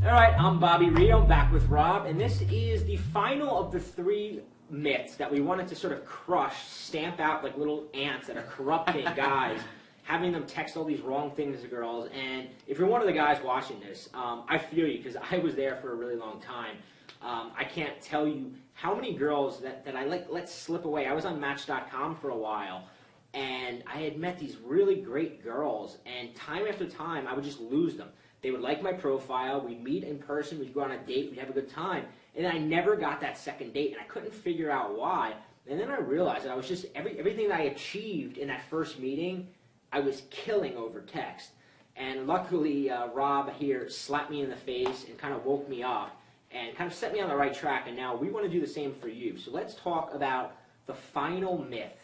Alright, I'm Bobby Rio, I'm back with Rob, and this is the final of the 3 myths that we wanted to sort of crush, stamp out like little ants that are corrupting guys, having them text all these wrong things to girls. And if you're one of the guys watching this, I feel you, because I was there for a really long time. I can't tell you how many girls that I let slip away. I was on Match.com for a while, and I had met these really great girls, and time after time, I would just lose them. They would like my profile, we'd meet in person, we'd go on a date, we'd have a good time, and I never got that second date, and I couldn't figure out why. And then I realized that I was just, everything that I achieved in that first meeting, I was killing over text. And luckily, Rob here slapped me in the face and kind of woke me up and kind of set me on the right track, and now we want to do the same for you. So let's talk about the final myth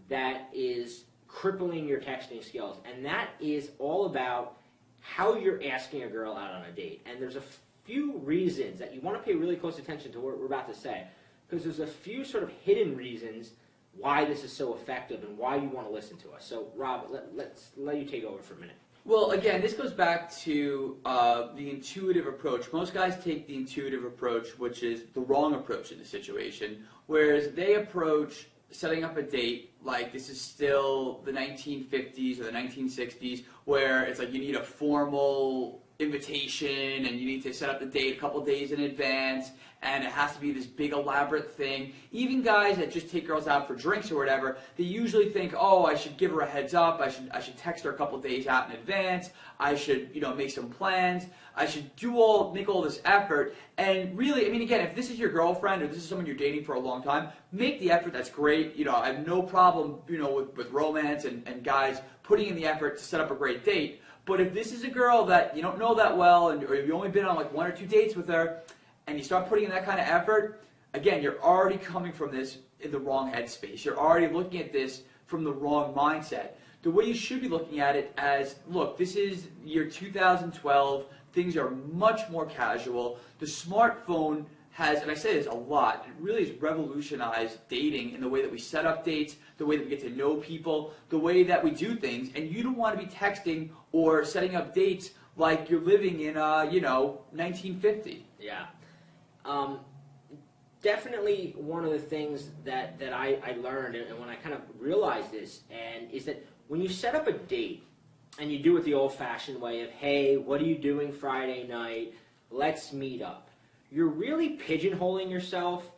that is crippling your texting skills, and that is all about how you're asking a girl out on a date. And there's a few reasons that you want to pay really close attention to what we're about to say, because there's a few sort of hidden reasons why this is so effective and why you want to listen to us. So Rob, let's let you take over for a minute. Well, again, this goes back to the intuitive approach. Most guys take the intuitive approach, which is the wrong approach in the situation, whereas they approach setting up a date like this is still the 1950s or the 1960s, where it's like you need a formal invitation and you need to set up the date a couple days in advance, and it has to be this big elaborate thing. Even guys that just take girls out for drinks or whatever, they usually think, oh, I should give her a heads up, I should text her a couple days out in advance, I should, make some plans, I should make all this effort. And really, I mean, again, if this is your girlfriend or this is someone you're dating for a long time, make the effort. That's great. I have no problem, with romance and guys putting in the effort to set up a great date. But if this is a girl that you don't know that well, or you've only been on like 1 or 2 dates with her, and you start putting in that kind of effort, again, you're already coming from this in the wrong headspace. You're already looking at this from the wrong mindset. The way you should be looking at it as, look, this is year 2012, things are much more casual. The smartphone has, and I say this a lot, it really has revolutionized dating in the way that we set up dates, the way that we get to know people, the way that we do things, and you don't want to be texting or setting up dates like you're living in, 1950. Yeah. Definitely one of the things that I learned, and when I kind of realized this, is that when you set up a date, and you do it the old-fashioned way of, hey, what are you doing Friday night? Let's meet up. You're really pigeonholing yourself,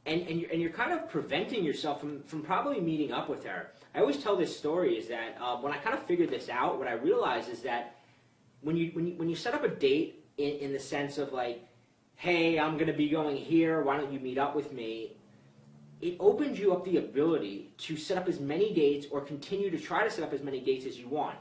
and you're kind of preventing yourself from probably meeting up with her. I always tell this story is that when I kind of figured this out, what I realized is that when you set up a date in the sense of like, hey, I'm going to be going here, why don't you meet up with me? It opens you up the ability to set up as many dates or continue to try to set up as many dates as you want.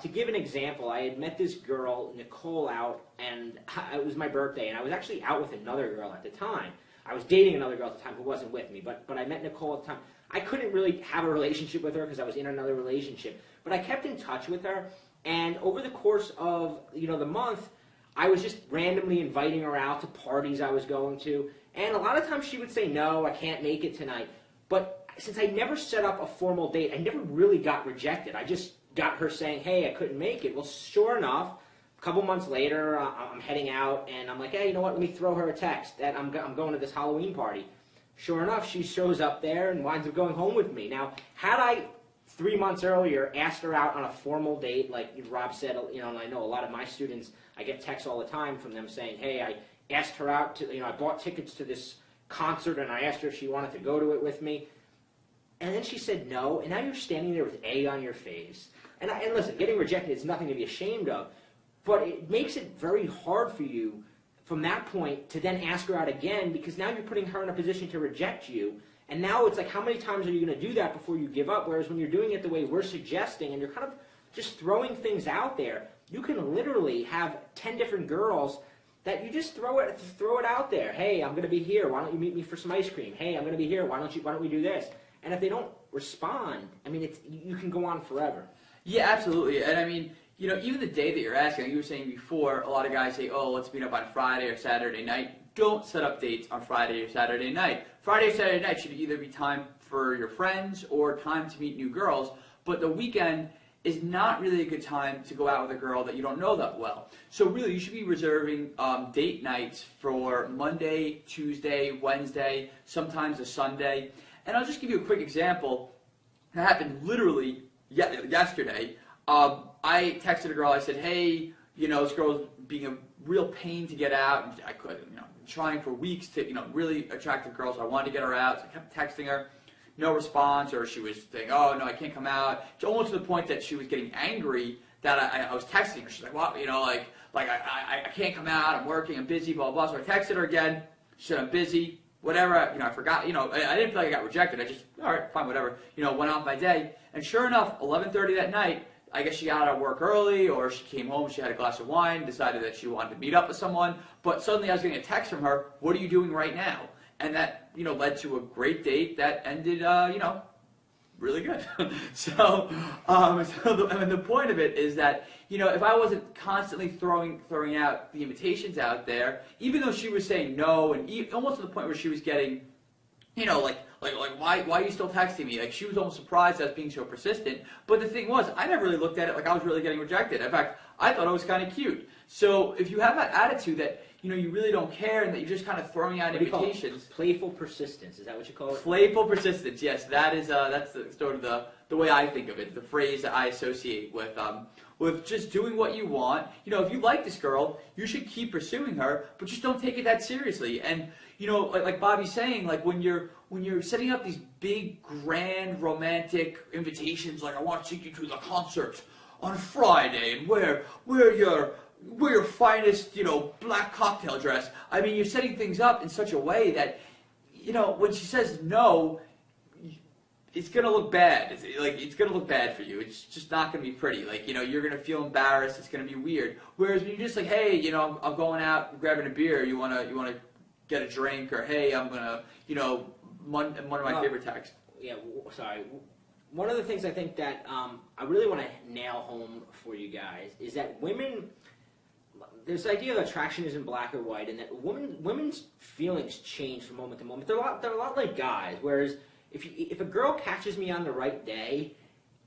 To give an example, I had met this girl, Nicole, out, and it was my birthday, and I was actually out with another girl at the time. I was dating another girl at the time who wasn't with me, but I met Nicole at the time. I couldn't really have a relationship with her because I was in another relationship, but I kept in touch with her, and over the course of the month, I was just randomly inviting her out to parties I was going to, and a lot of times she would say, no, I can't make it tonight. But since I never set up a formal date, I never really got rejected. I just got her saying, hey, I couldn't make it. Well, sure enough, a couple months later, I'm heading out, and I'm like, hey, you know what, let me throw her a text that I'm going to this Halloween party. Sure enough, she shows up there and winds up going home with me. Now, had I 3 months earlier asked her out on a formal date, like Rob said, and I know a lot of my students, I get texts all the time from them saying, hey, I asked her out to, I bought tickets to this concert, and I asked her if she wanted to go to it with me. And then she said no, and now you're standing there with egg on your face. And listen, getting rejected is nothing to be ashamed of, but it makes it very hard for you from that point to then ask her out again, because now you're putting her in a position to reject you. And now it's like, how many times are you going to do that before you give up? Whereas when you're doing it the way we're suggesting, and you're kind of just throwing things out there, you can literally have 10 different girls that you just throw it out there. Hey, I'm going to be here. Why don't you meet me for some ice cream? Hey, I'm going to be here. Why don't we do this? And if they don't respond, I mean, you can go on forever. Yeah, absolutely. And I mean, even the day that you're asking, like you were saying before, a lot of guys say, oh, let's meet up on Friday or Saturday night. Don't set up dates on Friday or Saturday night. Friday or Saturday night should either be time for your friends or time to meet new girls, but the weekend is not really a good time to go out with a girl that you don't know that well. So really, you should be reserving date nights for Monday, Tuesday, Wednesday, sometimes a Sunday. And I'll just give you a quick example. That happened literally yesterday. I texted a girl. I said, "Hey, this girl's being a real pain to get out. And I could, trying for weeks to, really attractive girls. So I wanted to get her out. So I kept texting her, no response, or she was saying, "Oh no, I can't come out." It's almost to the point that she was getting angry that I was texting her. She's like, "What? I can't come out. I'm working. I'm busy. Blah blah." So I texted her again. She said, "I'm busy. Whatever." I forgot. I didn't feel like I got rejected. I just, all right, fine, whatever. Went on my day. And sure enough, 11:30 that night, I guess she got out of work early, or she came home, she had a glass of wine, decided that she wanted to meet up with someone, but suddenly I was getting a text from her, "What are you doing right now?" And that, led to a great date that ended, really good. So the point of it is that, if I wasn't constantly throwing out the invitations out there, even though she was saying no, and almost to the point where she was getting, why are you still texting me? Like, she was almost surprised I was being so persistent. But the thing was, I never really looked at it like I was really getting rejected. In fact, I thought it was kind of cute. So if you have that attitude that, you really don't care and that you're just kind of throwing out invitations. Playful persistence. Is that what you call it? Playful persistence. Yes, that's sort of the way I think of it. The phrase that I associate with just doing what you want. If you like this girl, you should keep pursuing her, but just don't take it that seriously. And like Bobby's saying, like when you're setting up these big, grand, romantic invitations, like I want to take you to the concert on Friday and wear your finest, black cocktail dress. I mean, you're setting things up in such a way that, when she says no, it's gonna look bad. It's gonna look bad for you. It's just not gonna be pretty. You're gonna feel embarrassed. It's gonna be weird. Whereas when you're just like, "Hey, I'm going out and grabbing a beer. You wanna get a drink?" Or, "Hey, I'm gonna, one of my favorite texts." Yeah, sorry. One of the things I think that I really want to nail home for you guys is that women. There's the idea of attraction isn't black or white, and that women's feelings change from moment to moment. They're a lot like guys. Whereas if a girl catches me on the right day,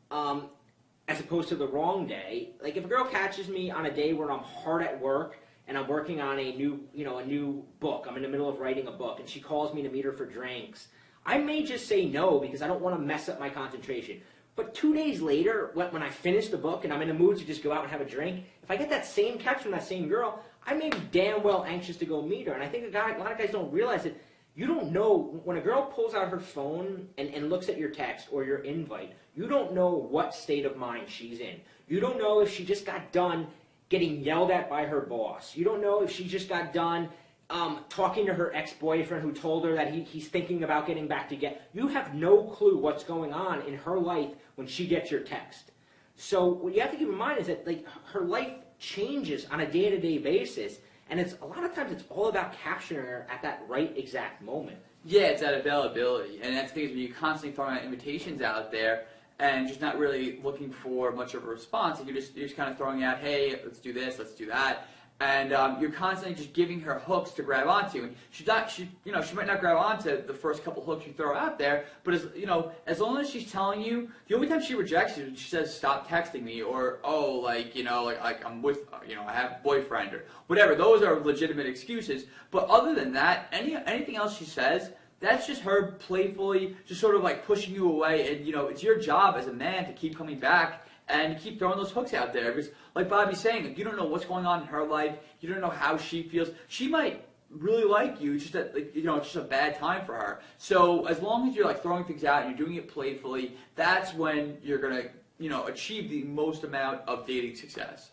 as opposed to the wrong day, like if a girl catches me on a day where I'm hard at work and I'm working on a new book, I'm in the middle of writing a book, and she calls me to meet her for drinks, I may just say no because I don't want to mess up my concentration. But 2 days later, when I finish the book and I'm in the mood to just go out and have a drink, if I get that same text from that same girl, I may be damn well anxious to go meet her. And I think a lot of guys don't realize that you don't know, when a girl pulls out her phone and looks at your text or your invite, you don't know what state of mind she's in. You don't know if she just got done getting yelled at by her boss. You don't know if she just got done talking to her ex-boyfriend who told her that he's thinking about getting back together. You have no clue what's going on in her life when she gets your text. So what you have to keep in mind is that her life changes on a day-to-day basis, and a lot of times it's all about capturing her at that right exact moment. Yeah, it's that availability, and that's the thing is when you're constantly throwing out invitations out there and just not really looking for much of a response, and you're just kind of throwing out, "Hey, let's do this, let's do that." And you're constantly just giving her hooks to grab onto, and she might not grab onto the first couple hooks you throw out there, but as long as she's telling you, the only time she rejects you, she says, "Stop texting me," or, "Oh, I'm with, I have a boyfriend," or whatever. Those are legitimate excuses. But other than that, anything else she says, that's just her playfully just sort of like pushing you away, and it's your job as a man to keep coming back and keep throwing those hooks out there, because like Bobby's saying, you don't know what's going on in her life, you don't know how she feels. She might really like you, it's just that it's just a bad time for her. So as long as you're throwing things out and you're doing it playfully, that's when you're gonna achieve the most amount of dating success.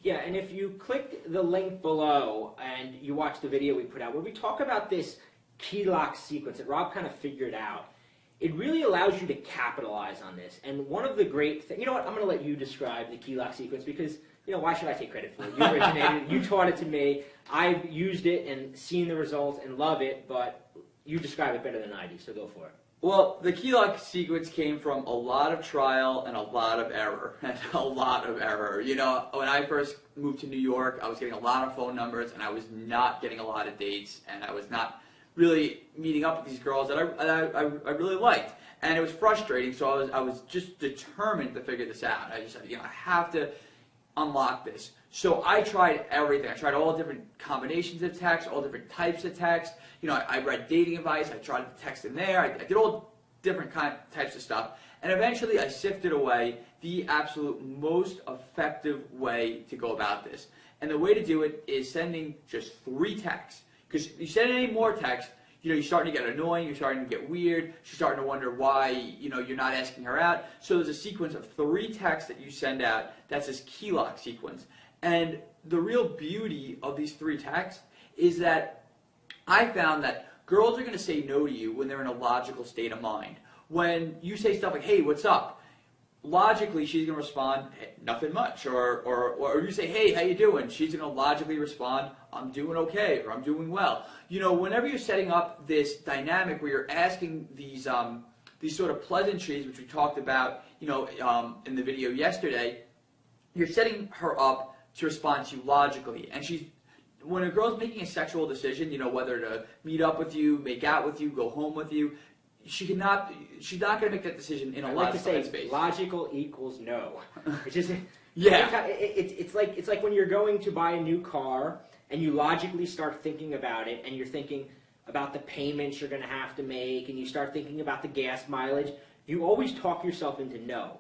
Yeah, and if you click the link below and you watch the video we put out where we talk about this key lock sequence that Rob kind of figured out, it really allows you to capitalize on this. And one of the great things, I'm going to let you describe the key lock sequence because, why should I take credit for it? You originated it, you taught it to me, I've used it and seen the results and love it, but you describe it better than I do, so go for it. Well, the key lock sequence came from a lot of trial and a lot of error. When I first moved to New York, I was getting a lot of phone numbers and I was not getting a lot of dates, and I was not really meeting up with these girls that I really liked. And it was frustrating, so I was just determined to figure this out. I just said, I have to unlock this. So I tried everything. I tried all different combinations of text, all different types of text. I read dating advice. I tried to text in there. I did all different types of stuff. And eventually I sifted away the absolute most effective way to go about this. And the way to do it is sending just 3 texts. Because you send any more text, you're starting to get annoying, you're starting to get weird, she's starting to wonder why, you're not asking her out. So there's a sequence of 3 texts that you send out. That's this key lock sequence. And the real beauty of these 3 texts is that I found that girls are going to say no to you when they're in a logical state of mind. When you say stuff like, hey, what's up? Logically, she's going to respond, hey, nothing much. Or you say, hey, how you doing? She's going to logically respond, I'm doing okay, or I'm doing well. Whenever you're setting up this dynamic where you're asking these sort of pleasantries, which we talked about, in the video yesterday, you're setting her up to respond to you logically. And when a girl's making a sexual decision, whether to meet up with you, make out with you, go home with you, she's not going to make that decision in a logical headspace. Logical equals no. It's just yeah. It's like when you're going to buy a new car and you logically start thinking about it, and you're thinking about the payments you're going to have to make, and you start thinking about the gas mileage. You always talk yourself into no.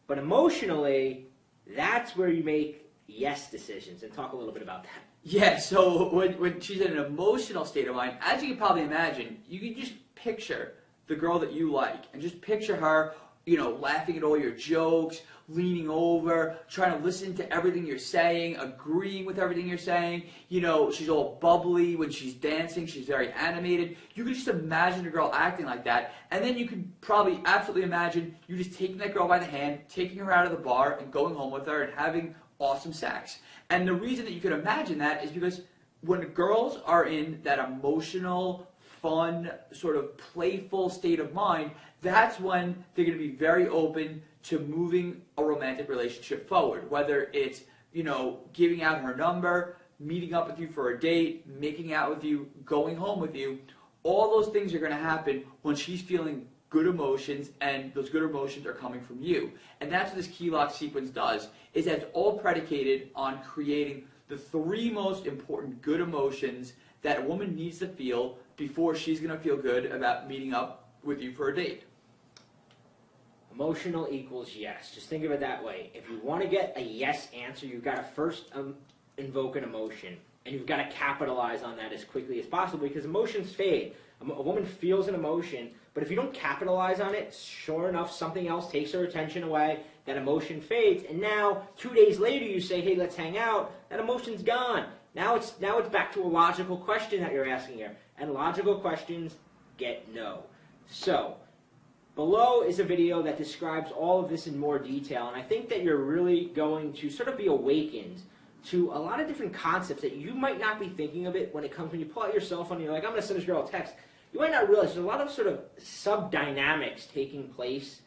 But emotionally, that's where you make yes decisions, and talk a little bit about that. Yeah, so when she's in an emotional state of mind, as you can probably imagine, you can just picture the girl that you like, and just picture her, laughing at all your jokes, leaning over, trying to listen to everything you're saying, agreeing with everything you're saying. She's all bubbly when she's dancing, she's very animated. You can just imagine a girl acting like that, and then you can probably absolutely imagine you just taking that girl by the hand, taking her out of the bar, and going home with her and having awesome sex. And the reason that you can imagine that is because when girls are in that emotional, fun, sort of playful state of mind, that's when they're going to be very open to moving a romantic relationship forward. Whether it's, giving out her number, meeting up with you for a date, making out with you, going home with you, all those things are going to happen when she's feeling good emotions, and those good emotions are coming from you. And that's what this key lock sequence does, is that it's all predicated on creating the 3 most important good emotions that a woman needs to feel before she's going to feel good about meeting up with you for a date. Emotional equals yes. Just think of it that way. If you want to get a yes answer, you've got to first invoke an emotion, and you've got to capitalize on that as quickly as possible, because emotions fade. A woman feels an emotion, but if you don't capitalize on it, sure enough, something else takes her attention away, that emotion fades, and now 2 days later you say, hey, let's hang out, that emotion's gone. Now it's back to a logical question that you're asking her, and logical questions get no. So, below is a video that describes all of this in more detail, and I think that you're really going to sort of be awakened to a lot of different concepts that you might not be thinking of it when you pull out your cell phone and you're like, I'm going to send this girl a text. You might not realize there's a lot of sort of sub-dynamics taking place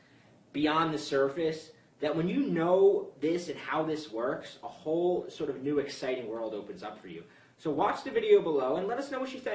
beyond the surface that when you know this and how this works, a whole sort of new exciting world opens up for you. So watch the video below and let us know what you think.